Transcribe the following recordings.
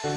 Merci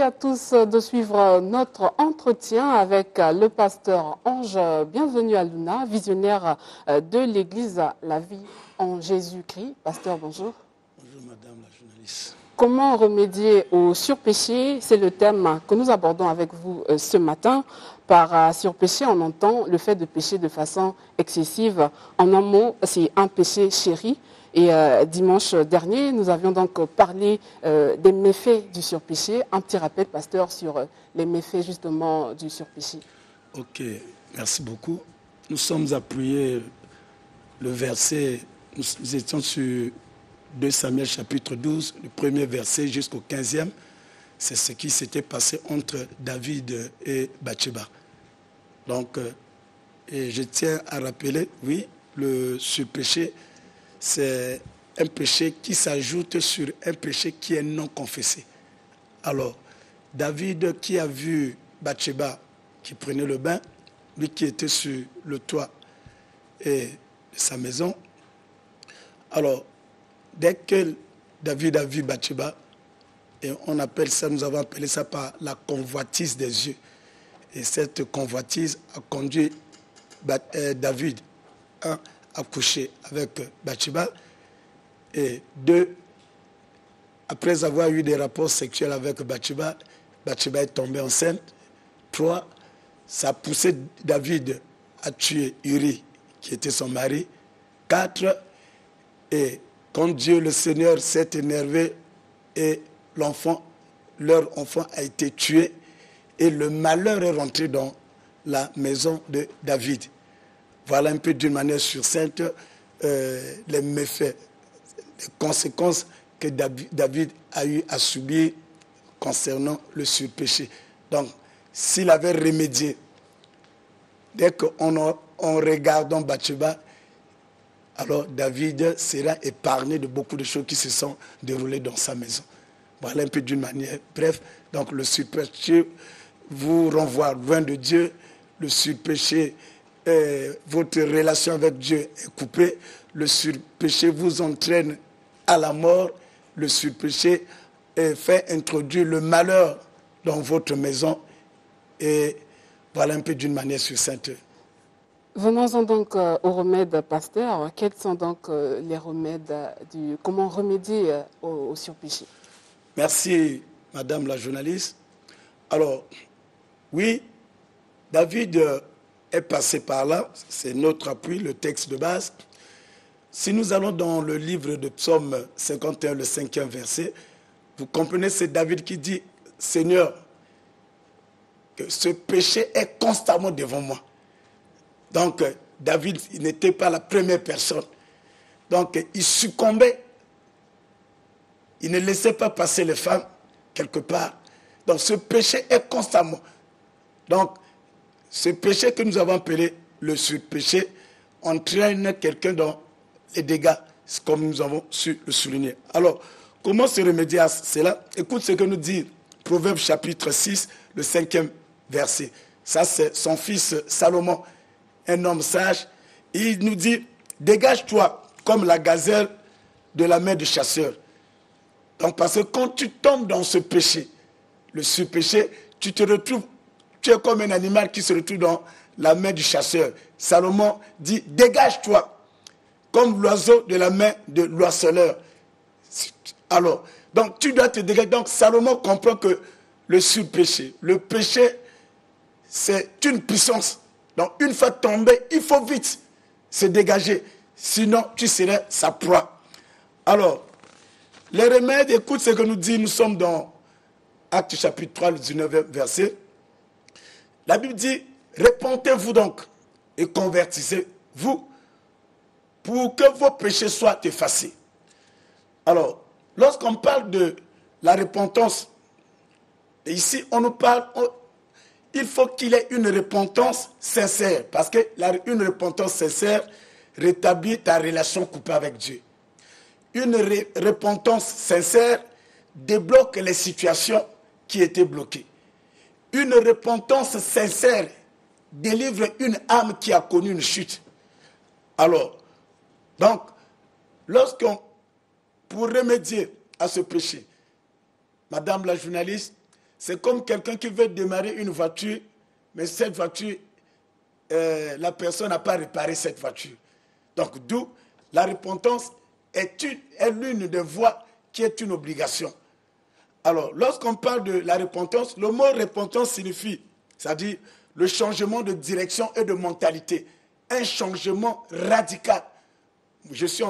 à tous de suivre notre entretien avec le pasteur Ange. Bienvenue à Luna, visionnaire de l'Église La Vie en Jésus-Christ. Pasteur, bonjour. Bonjour madame la journaliste. Comment remédier au surpéché? C'est le thème que nous abordons avec vous ce matin. Par surpéché, on entend le fait de pécher de façon excessive. En un mot, c'est un péché chéri. Et dimanche dernier, nous avions donc parlé des méfaits du surpéché. Un petit rappel, pasteur, sur les méfaits justement du surpéché. Ok, merci beaucoup. Nous sommes appuyés, le verset, nous étions sur 2 Samuel chapitre 12, le premier verset jusqu'au 15e. C'est ce qui s'était passé entre David et Bathsheba. Donc, et je tiens à rappeler, oui, le surpéché, c'est un péché qui s'ajoute sur un péché qui est non confessé. Alors, David qui a vu Bathsheba qui prenait le bain, lui qui était sur le toit de sa maison. Alors, dès que David a vu Bathsheba, et on appelle ça, nous avons appelé ça par la convoitise des yeux. Et cette convoitise a conduit David à coucher avec Bathsheba. Et 2, après avoir eu des rapports sexuels avec Bathsheba, Bathsheba est tombée enceinte. 3, ça a poussé David à tuer Uri, qui était son mari. 4, et quand Dieu le Seigneur s'est énervé et leur enfant a été tué, et le malheur est rentré dans la maison de David. Voilà un peu d'une manière succincte les méfaits, les conséquences que David a eu à subir concernant le surpéché. Donc, s'il avait remédié, dès qu'on regarde Bathsheba, alors David sera épargné de beaucoup de choses qui se sont déroulées dans sa maison. Voilà un peu d'une manière. Bref, donc le surpéché vous renvoie loin de Dieu. Le surpéché, votre relation avec Dieu est coupée. Le surpéché vous entraîne à la mort. Le surpéché fait introduire le malheur dans votre maison. Et voilà un peu d'une manière succincte. Venons-en donc aux remèdes, pasteur. Quels sont donc les remèdes comment remédier au surpéché? Merci, madame la journaliste. Alors, oui, David est passé par là, c'est notre appui, le texte de base. Si nous allons dans le livre de Psaume 51, le 5e verset, vous comprenez, c'est David qui dit, Seigneur, que ce péché est constamment devant moi. Donc, David, il n'était pas la première personne. Donc, il succombait. Il ne laissait pas passer les femmes quelque part. Donc, ce péché est constamment. Donc, ce péché que nous avons appelé le surpéché entraîne quelqu'un dans les dégâts, comme nous avons su le souligner. Alors, comment se remédier à cela? Écoute ce que nous dit Proverbe chapitre 6, le 5e verset. Ça, c'est son fils Salomon, un homme sage. Il nous dit, dégage-toi comme la gazelle de la main du chasseur. Donc, parce que quand tu tombes dans ce péché, le surpéché, tu te retrouves, tu es comme un animal qui se retrouve dans la main du chasseur. Salomon dit, dégage-toi, comme l'oiseau de la main de l'oiseleur. Alors, donc tu dois te dégager. Donc, Salomon comprend que le surpéché, le péché, c'est une puissance. Donc, une fois tombé, il faut vite se dégager. Sinon, tu serais sa proie. Alors, les remèdes, écoute ce que nous dit, nous sommes dans Actes chapitre 3, le 19e verset. La Bible dit, repentez-vous donc et convertissez-vous pour que vos péchés soient effacés. Alors, lorsqu'on parle de la repentance, ici on nous parle, il faut qu'il ait une repentance sincère. Parce qu'une repentance sincère rétablit ta relation coupée avec Dieu. Une repentance sincère débloque les situations qui étaient bloquées. Une repentance sincère délivre une âme qui a connu une chute. Alors, donc, pour remédier à ce péché, Madame la journaliste, c'est comme quelqu'un qui veut démarrer une voiture, mais cette voiture, la personne n'a pas réparé cette voiture. Donc, d'où la repentance est l'une des voies qui est une obligation. Alors, lorsqu'on parle de la repentance, le mot repentance signifie, c'est-à-dire le changement de direction et de mentalité. Un changement radical. Je suis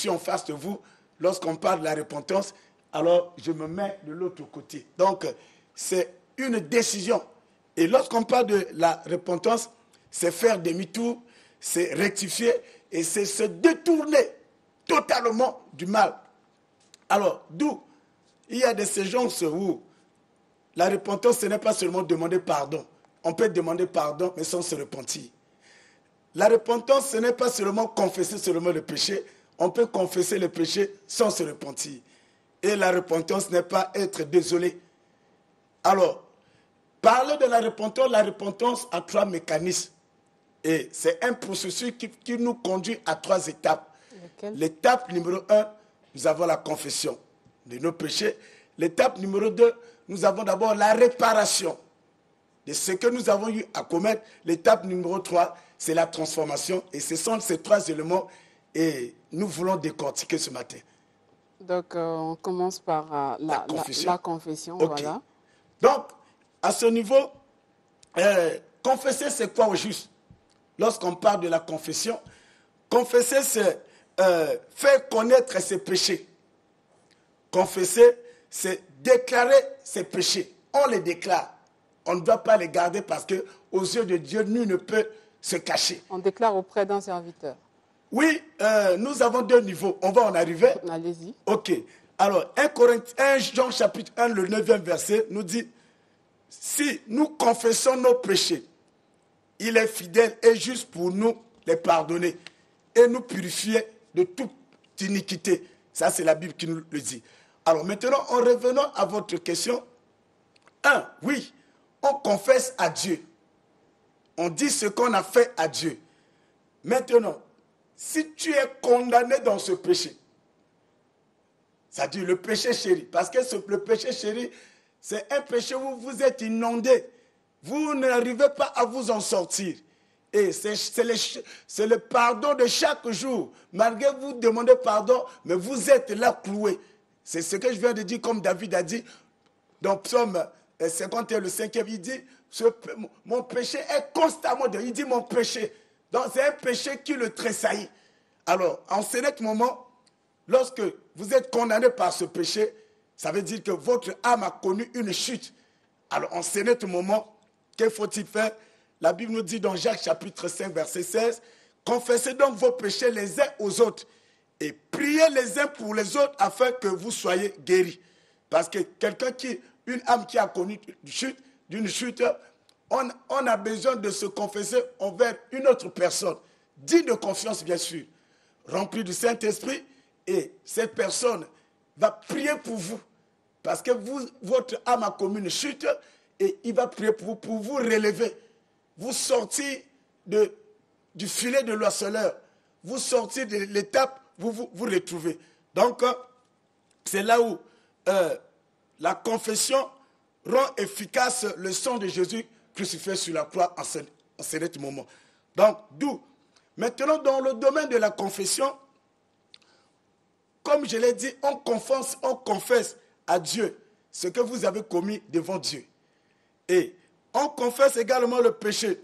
en face de vous. Lorsqu'on parle de la repentance, alors je me mets de l'autre côté. Donc, c'est une décision. Et lorsqu'on parle de la repentance, c'est faire demi-tour, c'est rectifier et c'est se détourner totalement du mal. Alors, d'où il y a des séances où la repentance, ce n'est pas seulement demander pardon. On peut demander pardon, mais sans se repentir. La repentance, ce n'est pas seulement confesser seulement le péché. On peut confesser le péché sans se repentir. Et la repentance n'est pas être désolé. Alors, parler de la repentance a 3 mécanismes. Et c'est un processus qui nous conduit à 3 étapes. L'étape numéro 1, nous avons la confession de nos péchés. L'étape numéro 2, nous avons d'abord la réparation de ce que nous avons eu à commettre. L'étape numéro 3, c'est la transformation. Et ce sont ces 3 éléments et nous voulons décortiquer ce matin. Donc, on commence par la confession. Okay. Voilà. Donc, à ce niveau, confesser, c'est quoi au juste? Lorsqu'on parle de la confession, confesser, c'est faire connaître ses péchés. Confesser, c'est déclarer ses péchés. On les déclare. On ne doit pas les garder parce qu'aux yeux de Dieu, nul ne peut se cacher. On déclare auprès d'un serviteur. Oui, nous avons 2 niveaux. On va en arriver. Allez-y. Ok. Alors, 1 Jean chapitre 1, le 9e verset, nous dit, si nous confessons nos péchés, il est fidèle et juste pour nous les pardonner et nous purifier de toute iniquité. Ça, c'est la Bible qui nous le dit. Alors maintenant, en revenant à votre question, oui, on confesse à Dieu. On dit ce qu'on a fait à Dieu. Maintenant, si tu es condamné dans ce péché, c'est-à-dire le péché chéri, parce que le péché chéri, c'est un péché où vous êtes inondé. Vous n'arrivez pas à vous en sortir. Et c'est le pardon de chaque jour. Malgré vous demandez pardon, mais vous êtes là cloué. C'est ce que je viens de dire, comme David a dit dans Psaume 51, le 5e, il dit, mon péché est constamment de... Il dit mon péché. Donc c'est un péché qui le tressaillit. Alors, en ce moment, lorsque vous êtes condamné par ce péché, ça veut dire que votre âme a connu une chute. Alors, en ce moment, que faut-il faire? La Bible nous dit dans Jacques chapitre 5, verset 16, « Confessez donc vos péchés les uns aux autres et priez les uns pour les autres afin que vous soyez guéris. » Parce que une âme qui a connu d'une chute, on a besoin de se confesser envers une autre personne, digne de confiance bien sûr, remplie du Saint-Esprit, et cette personne va prier pour vous. Parce que votre âme a commis une chute et il va prier pour vous relever. Vous sortir du filet de l'oiseleur. Vous sortir de l'étape, vous retrouvez. Donc, c'est là où la confession rend efficace le sang de Jésus crucifié sur la croix en ce moment. Donc, d'où? Maintenant, dans le domaine de la confession, comme je l'ai dit, on confesse à Dieu ce que vous avez commis devant Dieu. Et on confesse également le péché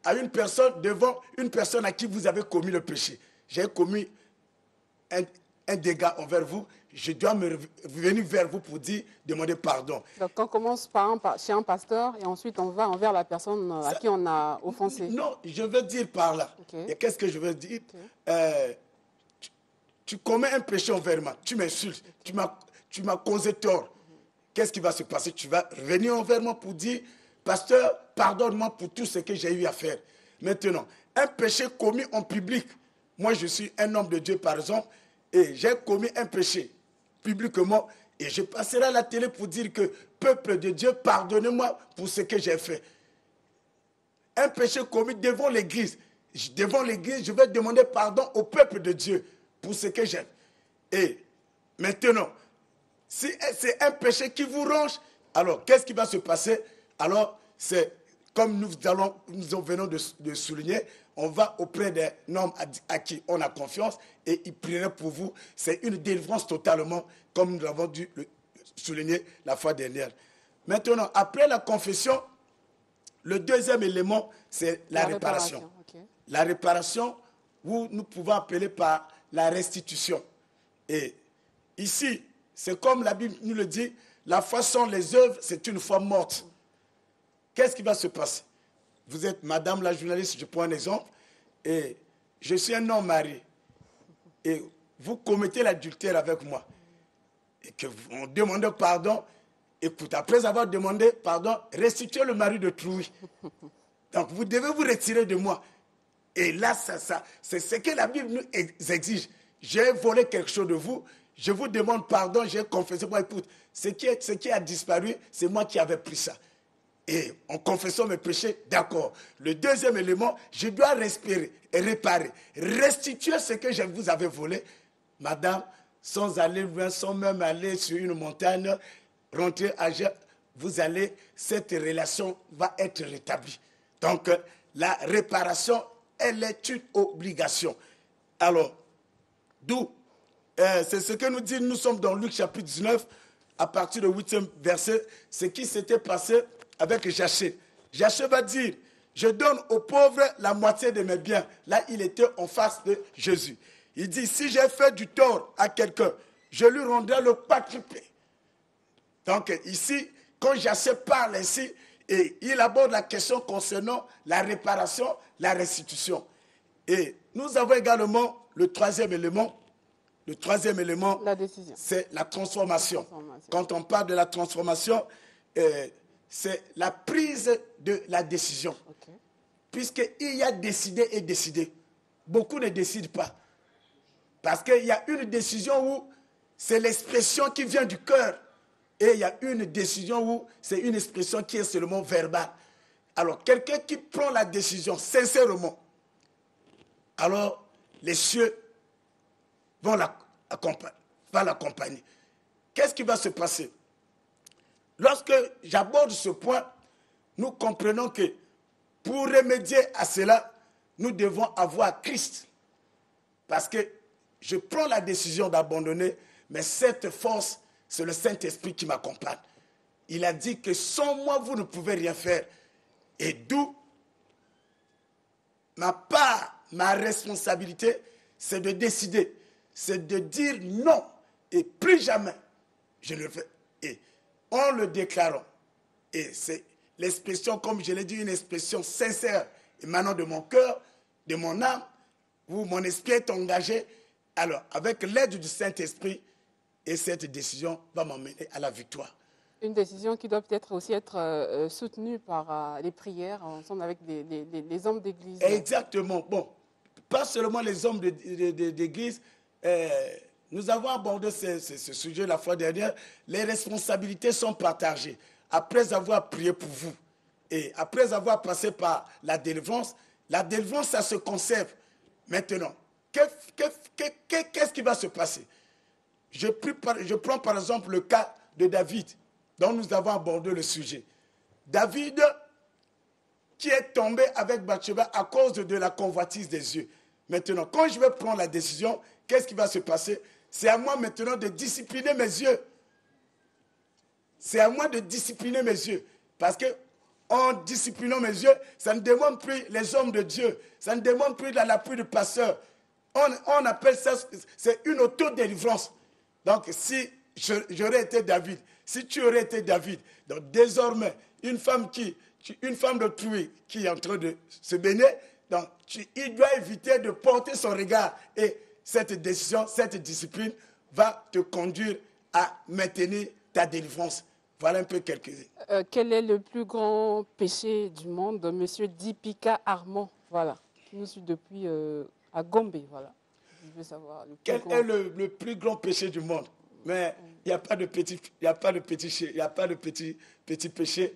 à une personne, devant une personne à qui vous avez commis le péché. J'ai commis un dégât envers vous, je dois me venir vers vous pour demander pardon. Donc on commence chez un pasteur et ensuite on va envers la personne à qui on a offensé. Non, je veux dire par là. Okay. Et qu'est-ce que je veux dire? Okay. Tu commets un péché envers moi, tu m'insultes, tu m'as causé tort. Qu'est-ce qui va se passer? Tu vas revenir envers moi pour dire pasteur, pardonne-moi pour tout ce que j'ai eu à faire. Maintenant, un péché commis en public, moi je suis un homme de Dieu par exemple, et j'ai commis un péché publiquement, et je passerai à la télé pour dire que, peuple de Dieu, pardonnez-moi pour ce que j'ai fait. Un péché commis devant l'église. Devant l'église, je vais demander pardon au peuple de Dieu pour ce que j'ai. Et maintenant, si c'est un péché qui vous ronge, alors qu'est-ce qui va se passer? Alors, c'est comme nous venons de souligner, on va auprès d'un homme à qui on a confiance et il prierait pour vous. C'est une délivrance totalement, comme nous l'avons dû le souligner la fois dernière. Maintenant, après la confession, le deuxième élément, c'est la réparation. Okay. La réparation, où nous pouvons appeler par la restitution. Et ici, c'est comme la Bible nous le dit, la foi sans les œuvres, c'est une foi morte. Qu'est-ce qui va se passer? Vous êtes madame la journaliste, je prends un exemple, et je suis un homme marié, et vous commettez l'adultère avec moi, et que vous demandez pardon. Écoute, après avoir demandé pardon, restituez le mari de Trouille. Donc, vous devez vous retirer de moi. Et là, c'est ce que la Bible nous exige. J'ai volé quelque chose de vous, je vous demande pardon, j'ai confessé. Moi, écoute, ce qui a disparu, c'est moi qui avais pris ça. Et en confessant mes péchés, d'accord. Le deuxième élément, je dois réparer, restituer ce que je vous avais volé. Madame, sans aller loin, sans même aller sur une montagne, rentrer à Gênes, cette relation va être rétablie. Donc, la réparation, elle est une obligation. Alors, d'où, c'est ce que nous dit, nous sommes dans Luc chapitre 19, à partir du 8e verset, ce qui s'était passé avec Zachée. Zachée va dire, je donne aux pauvres la moitié de mes biens. Là, il était en face de Jésus. Il dit, si j'ai fait du tort à quelqu'un, je lui rendrai le quadruplé. Donc ici, quand Zachée parle ainsi, et il aborde la question concernant la réparation, la restitution. Et nous avons également le troisième élément. Le troisième élément, c'est la transformation. Quand on parle de la transformation, c'est la prise de la décision. Okay. Puisqu'il y a décidé et décidé. Beaucoup ne décident pas. Parce qu'il y a une décision où c'est l'expression qui vient du cœur. Et il y a une décision où c'est une expression qui est seulement verbale. Alors, quelqu'un qui prend la décision sincèrement, alors les cieux vont l'accompagner. Qu'est-ce qui va se passer? Lorsque j'aborde ce point, nous comprenons que pour remédier à cela, nous devons avoir Christ. Parce que je prends la décision d'abandonner, mais cette force, c'est le Saint-Esprit qui m'accompagne. Il a dit que sans moi, vous ne pouvez rien faire. Et d'où ma part, ma responsabilité, c'est de décider, c'est de dire non, et plus jamais je ne le fais. Et en le déclarant, et c'est l'expression, comme je l'ai dit, une expression sincère, émanant de mon cœur, de mon âme, où mon esprit est engagé, alors avec l'aide du Saint-Esprit, et cette décision va m'emmener à la victoire. Une décision qui doit peut-être aussi être soutenue par les prières, ensemble avec les hommes d'église. Exactement. Bon, pas seulement les hommes d'église. Nous avons abordé ce sujet la fois dernière. Les responsabilités sont partagées. Après avoir prié pour vous et après avoir passé par la délivrance, ça se conserve. Maintenant, qu'est-ce qui va se passer? Je prends par exemple le cas de David, dont nous avons abordé le sujet. David, qui est tombé avec Bathsheba à cause de la convoitise des yeux. Maintenant, quand je vais prendre la décision, qu'est-ce qui va se passer? C'est à moi maintenant de discipliner mes yeux. C'est à moi de discipliner mes yeux. Parce que en disciplinant mes yeux, ça ne demande plus les hommes de Dieu. Ça ne demande plus l'appui du pasteur. On appelle ça, c'est une autodélivrance. Donc, si j'aurais été David, si tu aurais été David, donc désormais, une femme d'autrui qui est en train de se baigner, donc il doit éviter de porter son regard. Et cette décision, cette discipline va te conduire à maintenir ta délivrance. Voilà un peu quelques-uns. Quel est le plus grand péché du monde? Monsieur Dipika Armand, voilà, qui nous suit depuis à Gombe, voilà. Je veux savoir le plus Quel grand. est le plus grand péché du monde? Mais il n'y a pas de petit, il n'y a pas de petit, il y a pas de petit péché.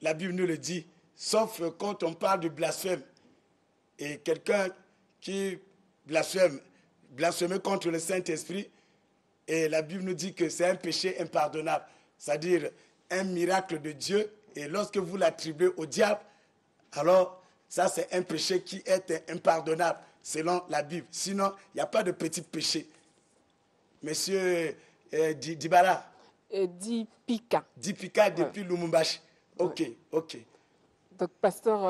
La Bible nous le dit, sauf quand on parle du blasphème. Et quelqu'un qui blasphème contre le Saint-Esprit, et la Bible nous dit que c'est un péché impardonnable, c'est-à-dire un miracle de Dieu. Et lorsque vous l'attribuez au diable, alors ça c'est un péché qui est impardonnable selon la Bible. Sinon, il n'y a pas de petit péché. Monsieur Dibala. Dipika. Dipika depuis Lumumbashi. Ok, Ouais. ok. Donc, pasteur,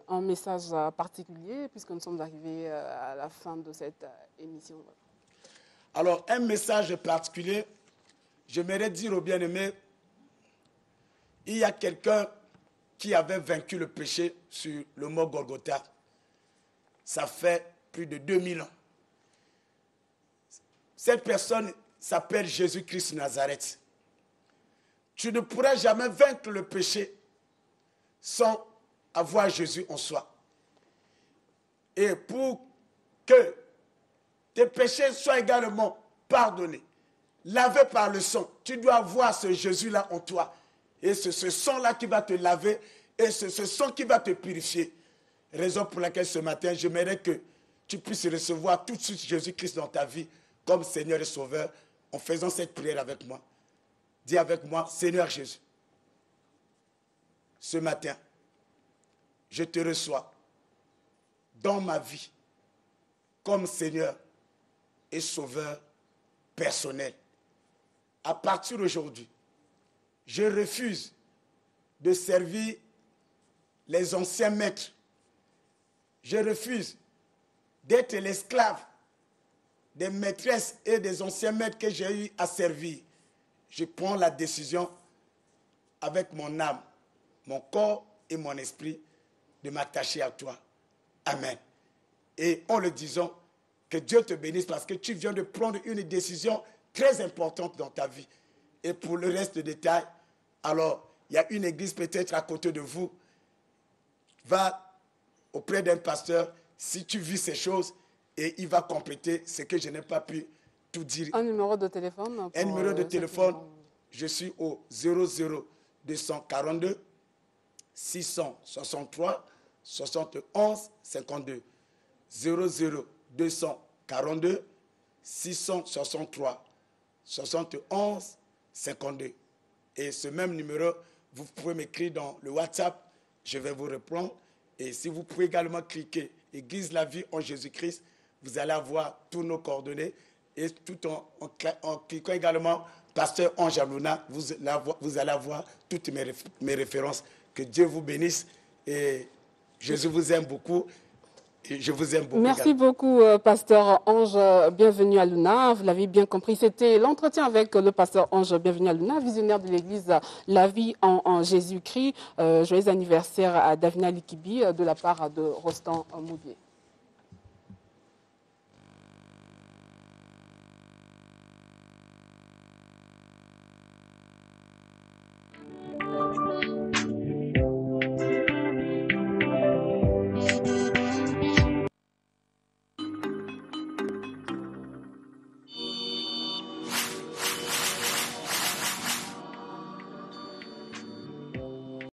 un message particulier, puisque nous sommes arrivés à la fin de cette émission. Alors, un message particulier, j'aimerais dire aux bien-aimés, il y a quelqu'un qui avait vaincu le péché sur le mont Golgotha. Ça fait plus de 2000 ans. Cette personne s'appelle Jésus-Christ Nazareth. Tu ne pourras jamais vaincre le péché sans avoir Jésus en soi. Et pour que tes péchés soient également pardonnés, lavés par le sang, tu dois avoir ce Jésus-là en toi. Et c'est ce sang-là qui va te laver et c'est ce sang qui va te purifier. Raison pour laquelle ce matin, j'aimerais que tu puisses recevoir tout de suite Jésus-Christ dans ta vie comme Seigneur et Sauveur en faisant cette prière avec moi. Dis avec moi, Seigneur Jésus, ce matin, je te reçois dans ma vie comme Seigneur et Sauveur personnel. À partir d'aujourd'hui, je refuse de servir les anciens maîtres. Je refuse d'être l'esclave des maîtresses et des anciens maîtres que j'ai eu à servir. Je prends la décision avec mon âme, mon corps et mon esprit de m'attacher à toi. Amen. Et en le disant, que Dieu te bénisse parce que tu viens de prendre une décision très importante dans ta vie. Et pour le reste des détails, alors, il y a une église peut-être à côté de vous. Va auprès d'un pasteur si tu vis ces choses et il va compléter ce que je n'ai pas pu tout dire. Un numéro de téléphone? Un numéro de téléphone, je suis au 00242 663 71 52. 00242 663 71 52. Et ce même numéro, vous pouvez m'écrire dans le WhatsApp, je vais vous répondre. Et si vous pouvez également cliquer Église la vie en Jésus-Christ, vous allez avoir tous nos coordonnées. Et tout en cliquant également Pasteur Ange Alouna, vous allez avoir toutes mes références. Que Dieu vous bénisse. Et Jésus vous aime beaucoup. Et je vous aime beaucoup. Merci beaucoup, pasteur Ange. Bienvenue à Luna. Vous l'avez bien compris, c'était l'entretien avec le pasteur Ange. Bienvenue à Luna, visionnaire de l'église La Vie en Jésus-Christ. Joyeux anniversaire à Davina Likibi de la part de Rostand Moudier.